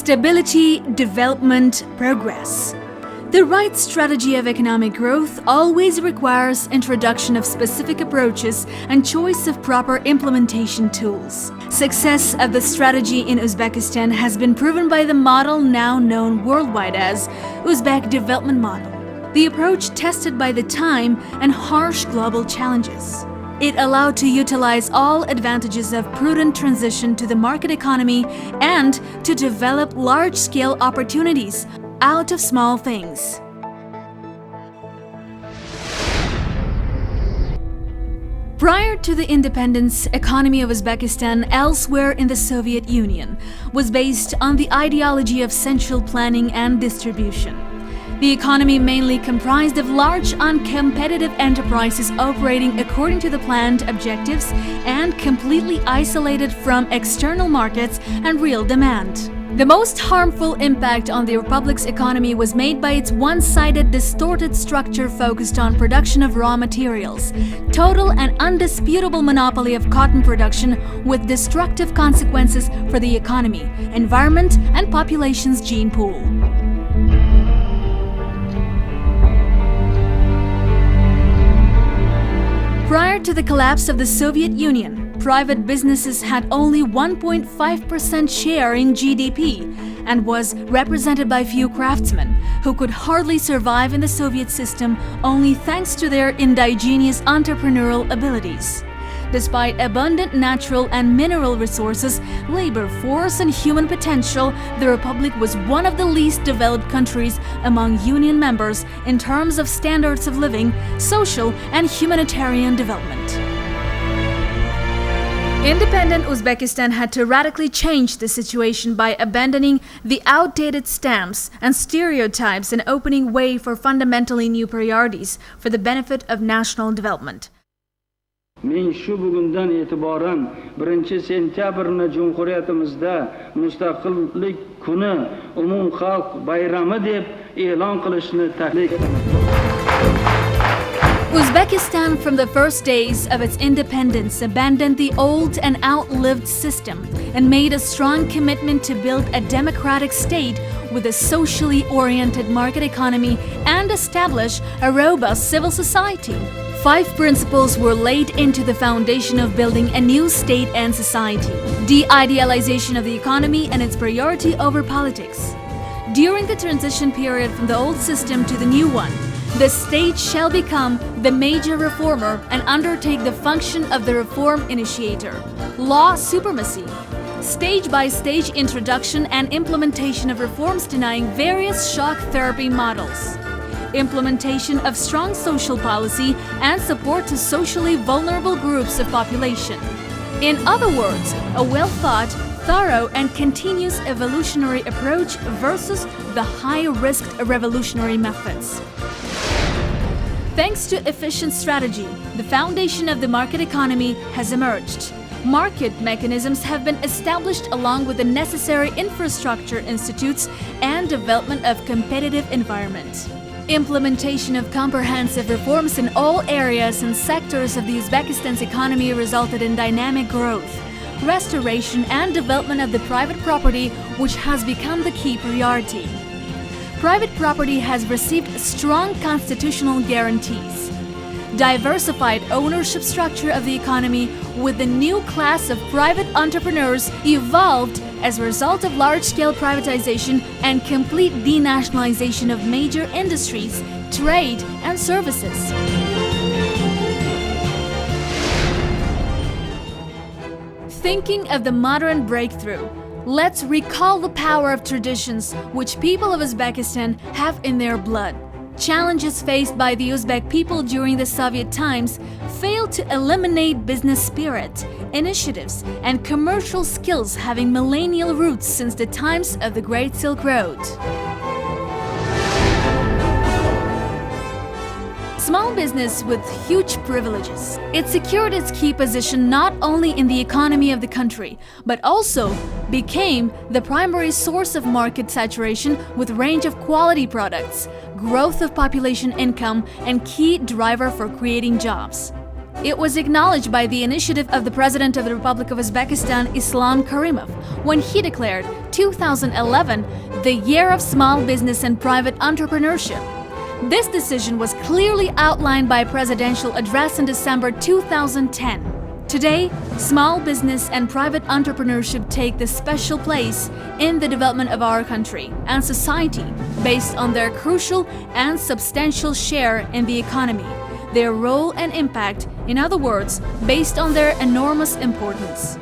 Stability, development, progress. The right strategy of economic growth always requires introduction of specific approaches and choice of proper implementation tools. Success of the strategy in Uzbekistan has been proven by the model now known worldwide as Uzbek Development Model, the approach tested by the time and harsh global challenges. It allowed to utilize all advantages of prudent transition to the market economy and to develop large-scale opportunities out of small things. Prior to the independence, economy of Uzbekistan elsewhere in the Soviet Union was based on the ideology of central planning and distribution. The economy mainly comprised of large, uncompetitive enterprises operating according to the planned objectives and completely isolated from external markets and real demand. The most harmful impact on the Republic's economy was made by its one-sided, distorted structure focused on production of raw materials, total and undisputable monopoly of cotton production with destructive consequences for the economy, environment, and population's gene pool. Prior to the collapse of the Soviet Union, private businesses had only 1.5% share in GDP and was represented by few craftsmen who could hardly survive in the Soviet system only thanks to their indigenous entrepreneurial abilities. Despite abundant natural and mineral resources, labor force, and human potential, the Republic was one of the least developed countries among Union members in terms of standards of living, social, and humanitarian development. Independent Uzbekistan had to radically change the situation by abandoning the outdated stamps and stereotypes and opening way for fundamentally new priorities for the benefit of national development. Men shu bugundan e'tiboran 1-sentyabrni Cumhuriyatimizda Mustaqillik kuni umumxalq bayrami deb e'lon qilishni taklif qilaman. Uzbekistan, from the first days of its independence, abandoned the old and outlived system and made a strong commitment to build a democratic state with a socially oriented market economy and establish a robust civil society. 5 principles were laid into the foundation of building a new state and society. De-idealization of the economy and its priority over politics. During the transition period from the old system to the new one, the state shall become the major reformer and undertake the function of the reform initiator. Law supremacy. Stage-by-stage introduction and implementation of reforms denying various shock therapy models. Implementation of strong social policy and support to socially vulnerable groups of population. In other words, a well-thought, thorough and continuous evolutionary approach versus the high-risk revolutionary methods. Thanks to efficient strategy, the foundation of the market economy has emerged. Market mechanisms have been established along with the necessary infrastructure institutes and development of competitive environment. Implementation of comprehensive reforms in all areas and sectors of the Uzbekistan's economy resulted in dynamic growth, restoration and development of the private property, which has become the key priority. Private property has received strong constitutional guarantees. Diversified ownership structure of the economy with the new class of private entrepreneurs evolved as a result of large-scale privatization and complete denationalization of major industries, trade, and services. Thinking of the modern breakthrough, let's recall the power of traditions which people of Uzbekistan have in their blood. Challenges faced by the Uzbek people during the Soviet times failed to eliminate business spirit, initiatives, and commercial skills having millennial roots since the times of the Great Silk Road. Small business with huge privileges. It secured its key position not only in the economy of the country, but also became the primary source of market saturation with range of quality products, growth of population income, and key driver for creating jobs. It was acknowledged by the initiative of the President of the Republic of Uzbekistan, Islam Karimov, when he declared 2011 the Year of Small Business and Private Entrepreneurship. This decision was clearly outlined by a presidential address in December 2010. Today, small business and private entrepreneurship take this special place in the development of our country and society based on their crucial and substantial share in the economy, their role and impact, in other words, based on their enormous importance.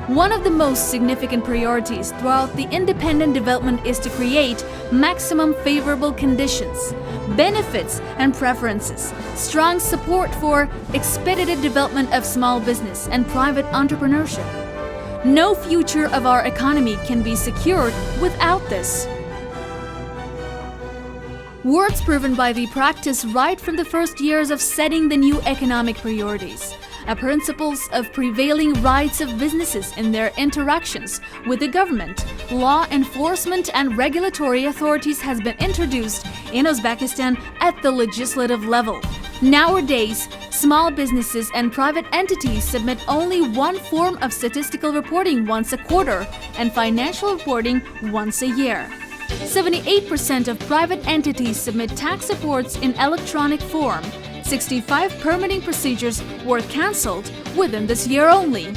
One of the most significant priorities throughout the independent development is to create maximum favorable conditions, benefits and preferences, strong support for expedited development of small business and private entrepreneurship. No future of our economy can be secured without this. Words proven by the practice right from the first years of setting the new economic priorities. Principles of prevailing rights of businesses in their interactions with the government, law enforcement and regulatory authorities has been introduced in Uzbekistan at the legislative level. Nowadays, small businesses and private entities submit only one form of statistical reporting once a quarter and financial reporting once a year. 78% of private entities submit tax reports in electronic form. 65 permitting procedures were cancelled within this year only.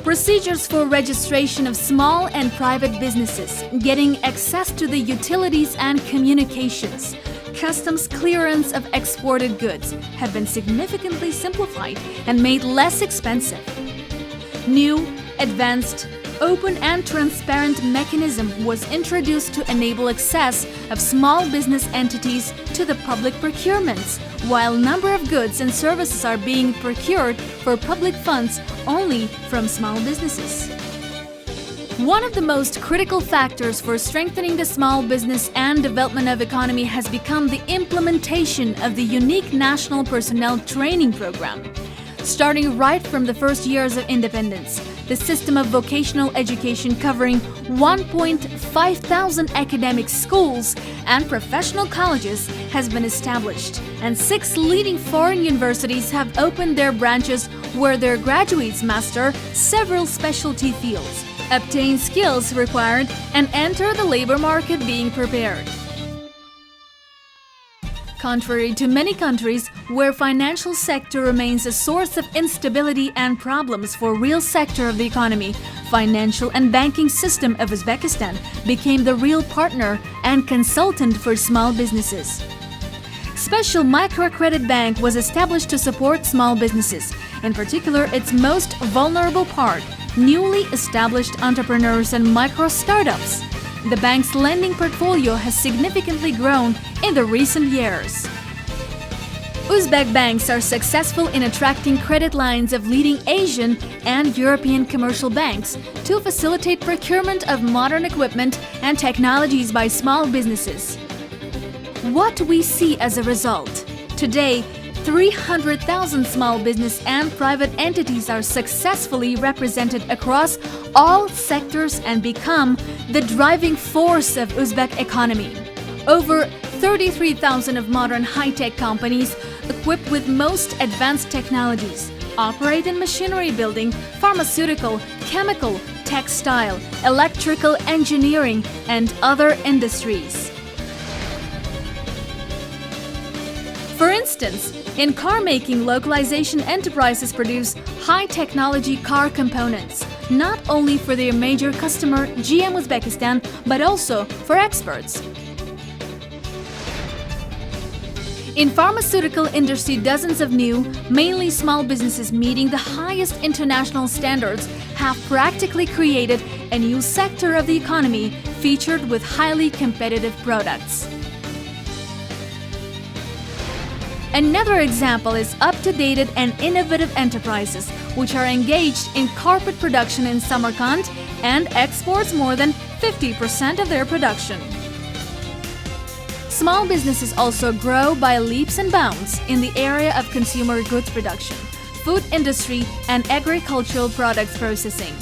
Procedures for registration of small and private businesses, getting access to the utilities and communications, customs clearance of exported goods have been significantly simplified and made less expensive. New, advanced, open and transparent mechanism was introduced to enable access of small business entities to the public procurements, while number of goods and services are being procured for public funds only from small businesses. One of the most critical factors for strengthening the small business and development of economy has become the implementation of the unique National Personnel Training Program. Starting right from the first years of independence, the system of vocational education covering 1,500 academic schools and professional colleges has been established, and 6 leading foreign universities have opened their branches where their graduates master several specialty fields, obtain skills required, and enter the labor market being prepared. Contrary to many countries where financial sector remains a source of instability and problems for real sector of the economy, financial and banking system of Uzbekistan became the real partner and consultant for small businesses. Special microcredit bank was established to support small businesses, in particular its most vulnerable part, newly established entrepreneurs and micro startups. The bank's lending portfolio has significantly grown in the recent years. Uzbek banks are successful in attracting credit lines of leading Asian and European commercial banks to facilitate procurement of modern equipment and technologies by small businesses. What we see as a result? Today, 300,000 small business and private entities are successfully represented across all sectors and become the driving force of Uzbek economy. Over 33,000 of modern high-tech companies equipped with most advanced technologies operate in machinery building, pharmaceutical, chemical, textile, electrical engineering, and other industries. For instance, in car making, localization enterprises produce high-technology car components, not only for their major customer GM Uzbekistan, but also for exports. In pharmaceutical industry, dozens of new, mainly small businesses meeting the highest international standards have practically created a new sector of the economy featured with highly competitive products. Another example is up-to-date and innovative enterprises, which are engaged in carpet production in Samarkand and exports more than 50% of their production. Small businesses also grow by leaps and bounds in the area of consumer goods production, food industry, and agricultural products processing.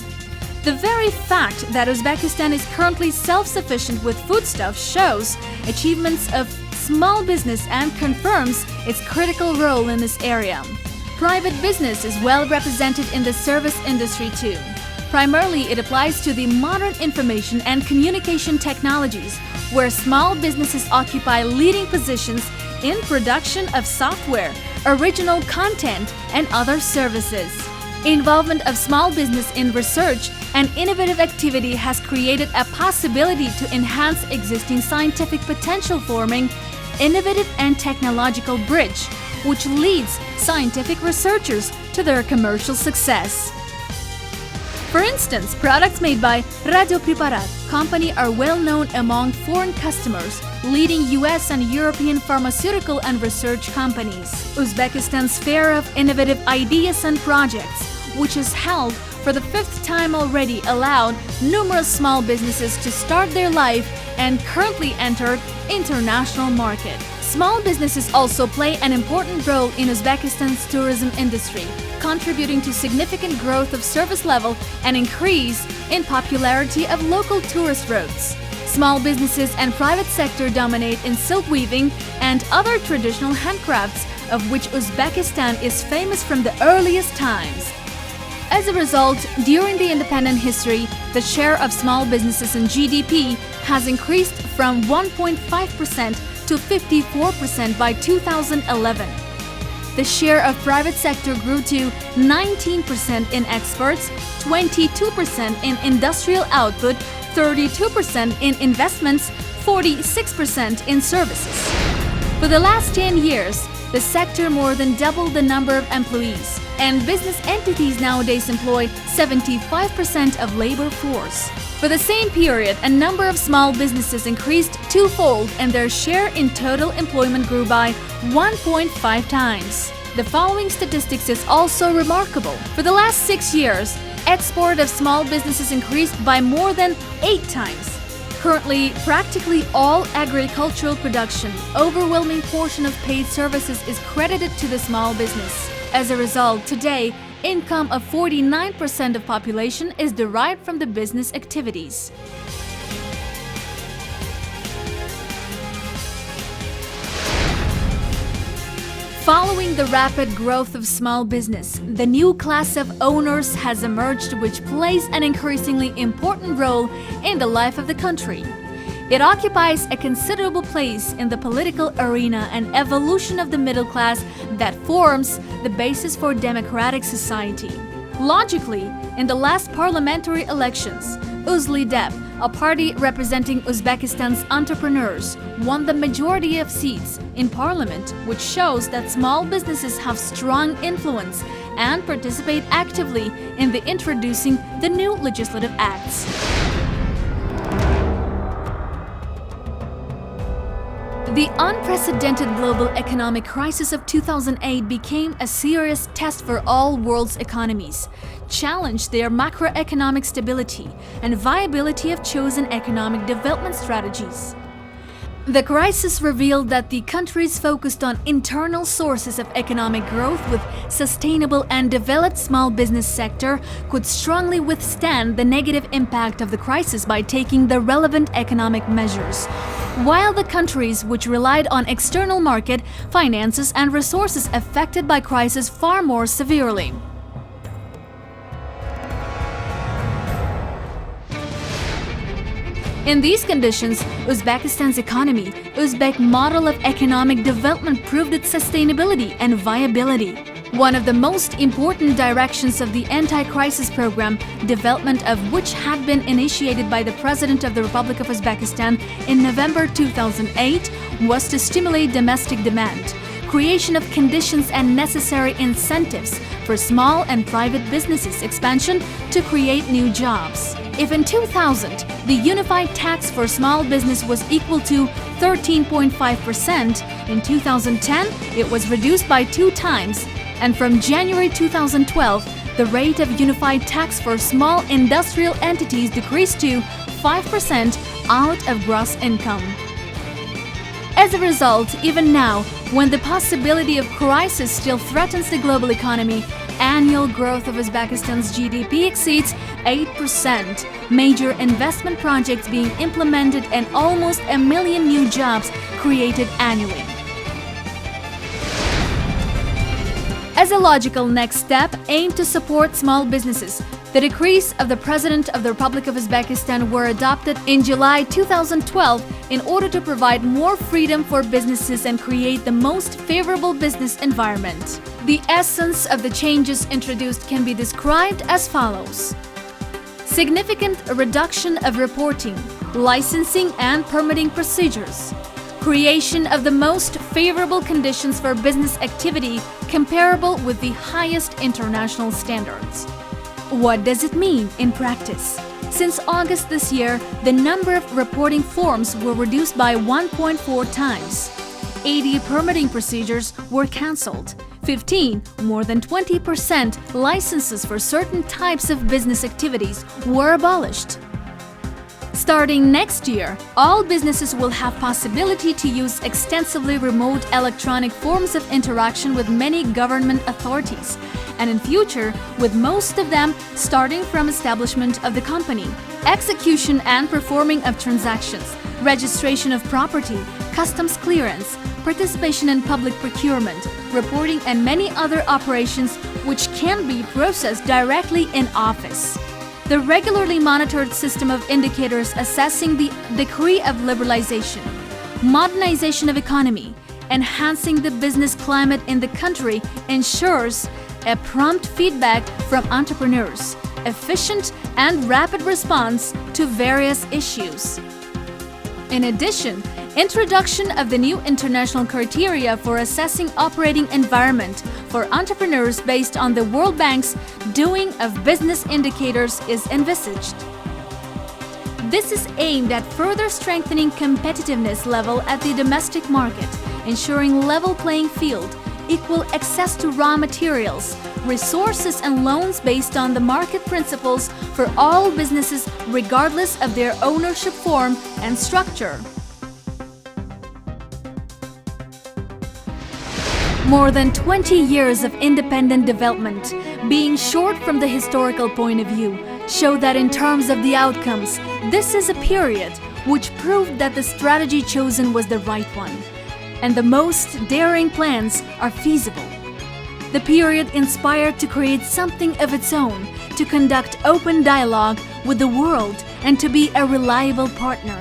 The very fact that Uzbekistan is currently self-sufficient with foodstuffs shows achievements of small business and confirms its critical role in this area. Private business is well represented in the service industry too. Primarily, it applies to the modern information and communication technologies, where small businesses occupy leading positions in production of software, original content, and other services. Involvement of small business in research and innovative activity has created a possibility to enhance existing scientific potential, forming innovative and technological bridge, which leads scientific researchers to their commercial success. For instance, products made by Radio Preparat company are well known among foreign customers, leading US and European pharmaceutical and research companies. Uzbekistan's Fair of Innovative Ideas and Projects, which is held for the 5th time already, allowed numerous small businesses to start their life and currently entered international market. Small businesses also play an important role in Uzbekistan's tourism industry, contributing to significant growth of service level and increase in popularity of local tourist routes. Small businesses and private sector dominate in silk weaving and other traditional handcrafts, of which Uzbekistan is famous from the earliest times. As a result, during the independent history, the share of small businesses in GDP has increased from 1.5% to 54% by 2011. The share of private sector grew to 19% in exports, 22% in industrial output, 32% in investments, 46% in services. For the last 10 years, the sector more than doubled the number of employees, and business entities nowadays employ 75% of labor force. For the same period, a number of small businesses increased twofold and their share in total employment grew by 1.5 times. The following statistics is also remarkable. For the last 6 years, export of small businesses increased by more than 8 times. Currently, practically all agricultural production, overwhelming portion of paid services is credited to the small business. As a result, today, income of 49% of population is derived from the business activities. Following the rapid growth of small business, the new class of owners has emerged, which plays an increasingly important role in the life of the country. It occupies a considerable place in the political arena and evolution of the middle class that forms the basis for democratic society. Logically, in the last parliamentary elections, Uzlidep, a party representing Uzbekistan's entrepreneurs, won the majority of seats in parliament, which shows that small businesses have strong influence and participate actively in the introducing the new legislative acts. The unprecedented global economic crisis of 2008 became a serious test for all world's economies, challenged their macroeconomic stability and viability of chosen economic development strategies. The crisis revealed that the countries focused on internal sources of economic growth with sustainable and developed small business sector could strongly withstand the negative impact of the crisis by taking the relevant economic measures, while the countries which relied on external market, finances and resources affected by crisis far more severely. In these conditions, Uzbekistan's economy, Uzbek model of economic development proved its sustainability and viability. One of the most important directions of the anti-crisis program, development of which had been initiated by the President of the Republic of Uzbekistan in November 2008, was to stimulate domestic demand, creation of conditions and necessary incentives for small and private businesses expansion to create new jobs. If in 2000, the unified tax for small business was equal to 13.5%, in 2010 it was reduced by 2 times, and from January 2012, the rate of unified tax for small industrial entities decreased to 5% out of gross income. As a result, even now, when the possibility of crisis still threatens the global economy, annual growth of Uzbekistan's GDP exceeds 8%, major investment projects being implemented and almost 1 million new jobs created annually. As a logical next step aimed to support small businesses, the decrees of the President of the Republic of Uzbekistan were adopted in July 2012 in order to provide more freedom for businesses and create the most favorable business environment. The essence of the changes introduced can be described as follows. Significant reduction of reporting, licensing and permitting procedures. Creation of the most favorable conditions for business activity comparable with the highest international standards. What does it mean in practice? Since August this year, the number of reporting forms were reduced by 1.4 times. 80 permitting procedures were cancelled. 15, more than 20% licenses for certain types of business activities were abolished. Starting next year, all businesses will have possibility to use extensively remote electronic forms of interaction with many government authorities, and in future, with most of them starting from establishment of the company, execution and performing of transactions, registration of property, customs clearance, participation in public procurement, reporting and many other operations which can be processed directly in office. The regularly monitored system of indicators assessing the degree of liberalization, modernization of economy, enhancing the business climate in the country ensures a prompt feedback from entrepreneurs, efficient and rapid response to various issues. In addition, introduction of the new international criteria for assessing operating environment for entrepreneurs based on the World Bank's doing of business indicators is envisaged. This is aimed at further strengthening competitiveness level at the domestic market, ensuring level playing field, equal access to raw materials, resources and loans based on the market principles for all businesses regardless of their ownership form and structure. More than 20 years of independent development, being short from the historical point of view, show that in terms of the outcomes, this is a period which proved that the strategy chosen was the right one, and the most daring plans are feasible. The period inspired to create something of its own, to conduct open dialogue with the world and to be a reliable partner.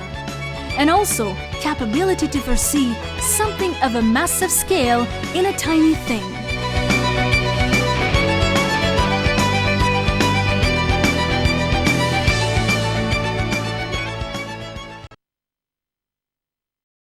And also capability to foresee something of a massive scale in a tiny thing.